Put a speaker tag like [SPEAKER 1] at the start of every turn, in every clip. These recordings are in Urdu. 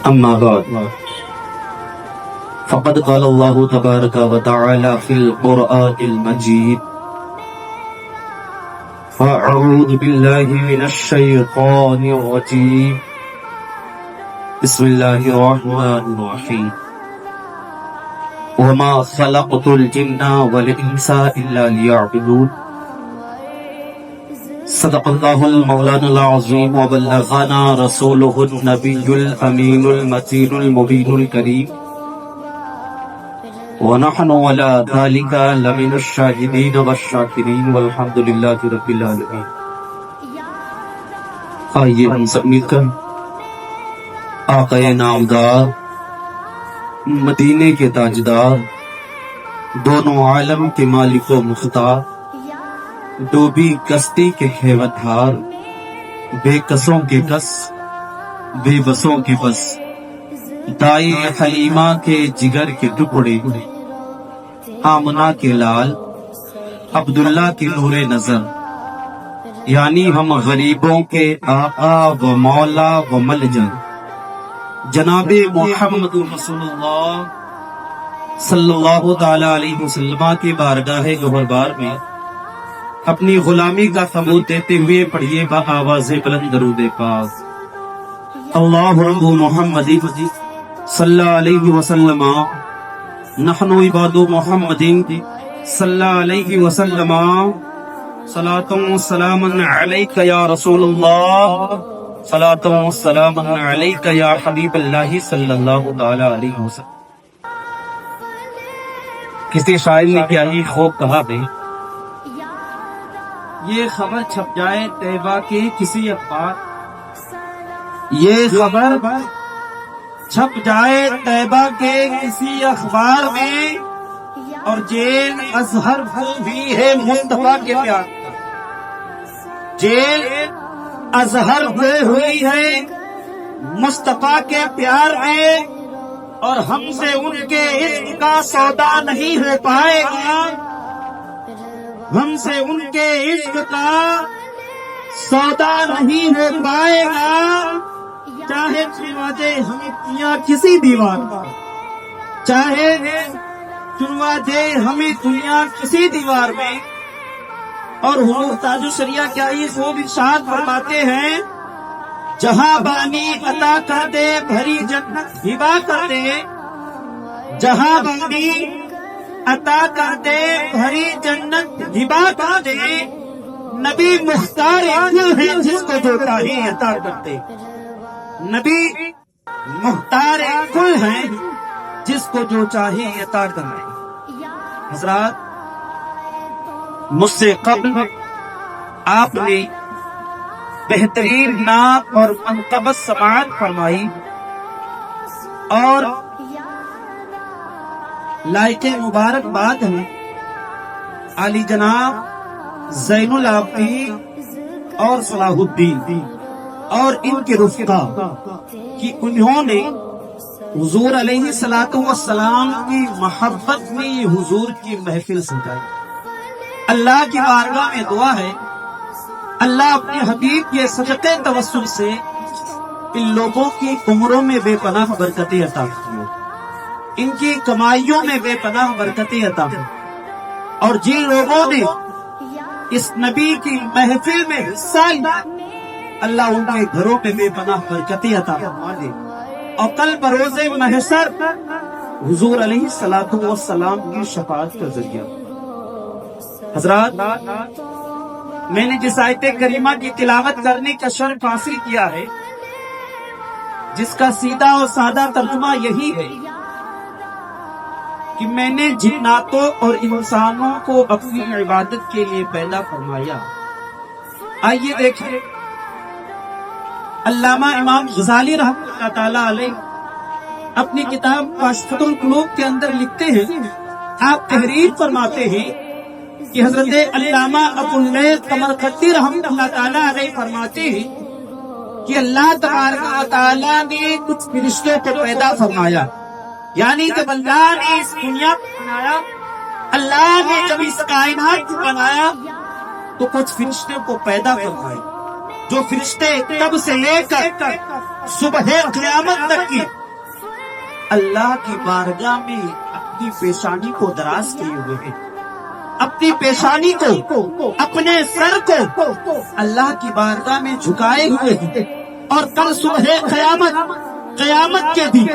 [SPEAKER 1] أما بعد فقد قال الله تبارك وتعالى في القرآن المجيد فأعوذ بالله من الشيطان الرجيم بسم الله الرحمن الرحيم وما خلقت الجن والإنس إلا ليعبدون صدق الله المولانا العظيم وبلغنا رسوله النبي الأمين المتين المبين الكريم ونحن على ذلك لمن الشاهدين والشاكرين والحمد لله رب العالمين. آئیے ہم سب مل کر آقا نامدار مدینے کے تاجدار دونوں عالم کے مالک و مختار ڈوبی کشتی کے خیوتہار بے کسوں کے کس بے بسوں کے بس دائی حلیمہ کے جگر کے ٹکڑے آمنہ کے لال عبداللہ کے نور نظر یعنی ہم غریبوں کے آقا و مولا و ملجا جناب محمد رسول اللہ صلی اللہ تعالی علیہ وسلم کے بارگاہ گوہربار میں اپنی غلامی کا ثبوت دیتے ہوئے پڑھیے با آواز بلند درود پاک اللہ رب محمد صلی اللہ علیہ وسلم نحن عباد محمد صلی اللہ علیہ وسلم صلاۃ و سلام علیک یا رسول اللہ صلاۃ و سلام علیک یا حبیب اللہ صلی اللہ تعالی علیہ وسلم. کسی شاعر نے کیا ہی خوب کہا بھائی یہ خبر چھپ جائے طیبہ کے کسی اخبار یہ خبر چھپ جائے طیبہ کے کسی اخبار میں اور جیل ازہر بھی ہے مصطفیٰ کے پیار جیل ازہر ہوئی ہے مصطفیٰ کے پیار میں اور ہم سے ان کے عشق کا سودا نہیں ہو پائے گا ہم سے ان کے عشق کا سودا نہیں ہو پائے گا چاہے چنوا دے ہمیں دنیا کسی دیوار چاہے چنوا دے ہمیں دنیا کسی دیوار میں. اور حضور تاج الشریعہ کیا یہ خوب ارشاد فرماتے ہیں جہاں بانی عطا کر دے بھری جنت ہبا کر دے جہاں بانی عطا کر دے بھری جنت ہبا کر دے نبی مختار ہے جس کو جو چاہے عطا کرتے نبی مختار کل ہے جس کو جو چاہے عطا کرتے. حضرات مجھ سے قبل آپ نے بہترین نعت اور منقبت سماعت فرمائی اور لائق مبارکباد ہے علی جناب زین العابدین اور صلاح الدین اور ان کے رفقا کہ انہوں نے حضور علیہ الصلوۃ والسلام کی محبت میں حضور کی محفل سجائی. اللہ کی بارگاہ میں دعا ہے اللہ اپنے حبیب کے صدقے توسل سے ان لوگوں کی عمروں میں بے پناہ برکتیں عطا فرمائے ان کی کمائیوں میں بے پناہ برکتیں عطا فرمائے اور جن لوگوں نے اس نبی کی محفل میں حصہ لیا اللہ ان کے گھروں میں بے پناہ برکتیں عطا فرمائے اور کل بروز محشر حضور علیہ الصلوۃ والسلام کی شفاعت کا ذریعہ. حضرات میں نے جس آیت کریمہ کی تلاوت کرنے کا شرف حاصل کیا ہے جس کا سیدھا اور سادہ ترجمہ یہی ہے کہ میں نے جناتوں اور انسانوں کو اپنی عبادت کے لیے پیدا فرمایا. آئیے دیکھیں علامہ امام غزالی رحمۃ اللہ تعالی علیہ اپنی کتاب کاشفۃ القلوب کے اندر لکھتے ہیں آپ تحریر فرماتے ہیں کہ حضرت علامہ ابو اللیث سمرقندی رحمۃ اللہ تعالی علیہ فرماتے ہیں کہ اللہ تبارک و تعالی نے کچھ فرشتوں کو پیدا فرمایا یعنی جب اللہ نے اس دنیا کو بنایا اللہ نے جب اس کائنات کو بنایا تو کچھ فرشتوں کو پیدا فرمائے جو فرشتے تب سے لے کر صبح قیامت تک کی اللہ کی بارگاہ میں اپنی پیشانی کو دراز کیے ہوئے ہیں، اپنی پیشانی کو، اپنے سر کو اللہ کی بارگاہ میں جھکائے ہوئے ہیں، اور کل صبح قیامت کے دن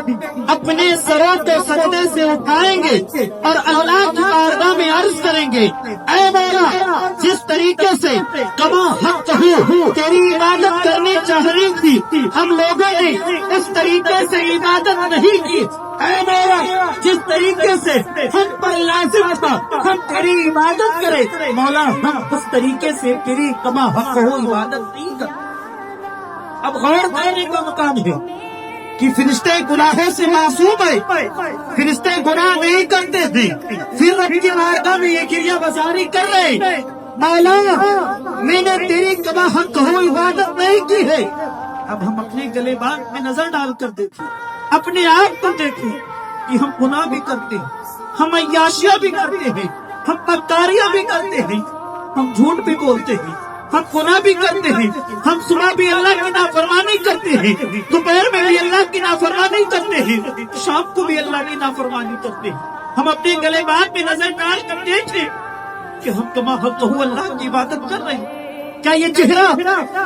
[SPEAKER 1] اپنے سروں کو سجدے سے اٹھائیں گے اور اللہ کی بارگاہ میں عرض کریں گے، اے مولا، جس طریقے سے کما حق ہوں تیری عبادت کرنی چاہیے تھی، ہم لوگوں نے اس طریقے سے عبادت نہیں کی، اے مولا، جس طریقے سے ہم پر لازم تھا ہم تیری عبادت کریں، مولا ہم اس طریقے سے تیری کما حق ہو عبادت نہیں کرتے۔ اب غور کرنے کا مقام ہے کہ فرشتے گناہوں سے معصوم ہے، فرشتے گناہ نہیں کرتے تھے، پھر رب کی بارگاہ میں یہ گریہ بازاری کر رہے، مولا میں نے تیری کما حق ہو عبادت نہیں کی ہے۔ اب ہم اپنے گلے باغ میں نظر ڈال کر دیکھیں، اپنے آپ کو دیکھیں کہ ہم گناہ بھی کرتے ہیں، ہم عیاشیاں بھی کرتے ہیں، ہم مکاریاں بھی کرتے ہیں، ہم جھوٹ بھی بولتے ہیں، ہم گناہ بھی کرتے ہیں، ہم صبح بھی اللہ کی نافرمانی کرتے ہیں، دوپہر میں بھی اللہ کی نافرمانی کرتے ہیں، شام کو بھی اللہ کی نافرمانی کرتے ہیں۔ ہم اپنے گلے باغ میں نظر ڈال کر دیکھیں کہ ہم کما حق ہو اللہ کی عبادت کر رہے ہیں۔ کیا یہ چہرہ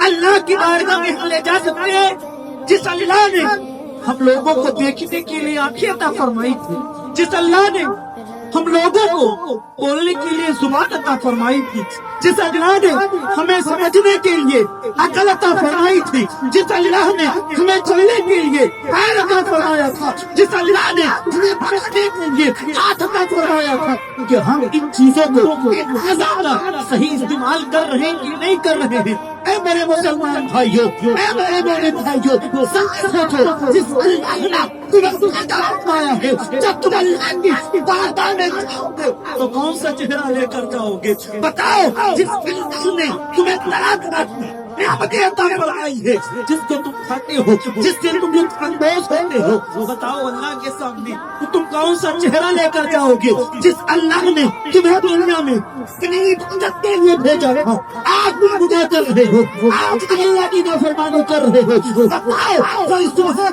[SPEAKER 1] اللہ کی بارگاہ میں ہم لے جا سکتے ہیں جس اللہ نے ہم لوگوں کو دیکھنے کے لیے آنکھیں عطا فرمائی تھی، جس اللہ نے ہم لوگوں کو بولنے کے لیے زبان عطا فرمائی تھی، جس اللہ نے ہمیں سمجھنے کے لیے عقل عطا فرمائی تھی، جس اللہ نے ہمیں چلنے کے لیے پیر عطا فرمایا تھا، جس اللہ نے ہمیں بھگنے کے لیے ہاتھ عطا فرمایا تھا، کہ ہم ان چیزوں کو صحیح استعمال کر رہے ہیں کہ نہیں کر رہے ہیں۔ اے میرے مسلمان بھائیوں، اے میرے مومن بھائیوں، سوچو جس اللہ نے تمہیں فرمایا ہے جب تم اللہ کی بارگاہ میں جاؤ گے تو کون سا چہرہ لے کر جاؤ گے؟ بتاؤ، جس اللہ نے تمہیں طرح طرح کی نعمتیں عطا فرمائی ہے، جس کو تم کھاتے ہو، جس سے تم لطف اندوز ہوتے ہو، وہ بتاؤ اللہ کے سامنے تو تم کون سا چہرہ لے کر جاؤ گے؟ جس اللہ نے تمہیں دنیا میں اتنی عبادت کے لیے بھیجا ہے، آپ بھی مجھے کر رہے ہو، آپ بھی اللہ کی نافرمانی کر رہے ہو، بتاؤ کوئی سبحان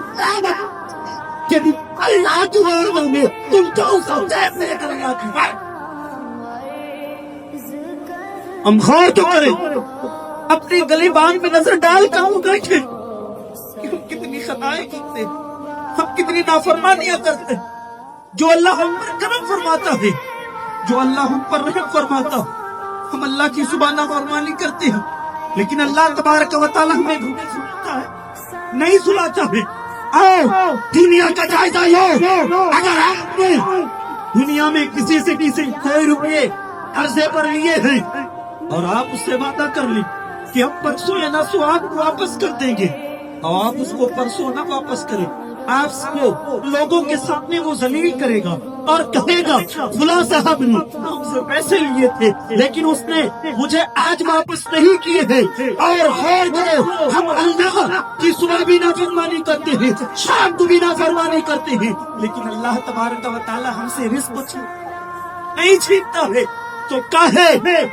[SPEAKER 1] کہ اللہ کی بارگاہ میں تم کون سا چہرہ لے کر اللہ کی بارگاہ۔ ہم غور تو کریں، اپنے گلی باغ میں نظر ڈال کر دیکھیں کہ ہم کتنی خطائیں کرتے ہیں، ہم کتنی نافرمانیاں کرتے ہیں۔ جو اللہ ہم پر کرم فرماتا ہے، جو اللہ ہم پر رحم فرماتا ہے، ہم اللہ کی زبان نافرمانی کرتے ہیں، لیکن اللہ تبارک و تعالی ہمیں بھولے سناتا ہے، نہیں سلاتا ہے۔ آؤ دنیا کا جائزہ لو، اگر آپ نے دنیا میں کسی سے کوئی روپے قرضے پر لیے ہیں اور آپ اس سے وعدہ کر لیں کہ ہم پرسوں یا نرسوں آپ کو واپس کر دیں گے، اور آپ اس کو پرسوں نہ واپس کریں، آپ کو لوگوں کے سامنے وہ ذلیل کرے گا اور کہے گا فلاں صاحب نے ہم سے پیسے لیے تھے لیکن اس نے مجھے آج واپس نہیں کیے ہیں۔ اور غور کرو، ہم اللہ کی صبح بھی نافرمانی کرتے ہیں، شام کو بھی نافرمانی کرتے ہیں، لیکن اللہ تبارک و تعالی ہم سے رزق نہیں چھینتا ہے۔ تو کہے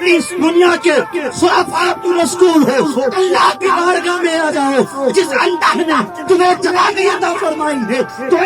[SPEAKER 1] اس دنیا کے خرافات رسول ہو، اللہ کی بارگاہ میں آ جاؤ، جس اللہ نے تمہیں جوانی عطا فرمائی ہے تو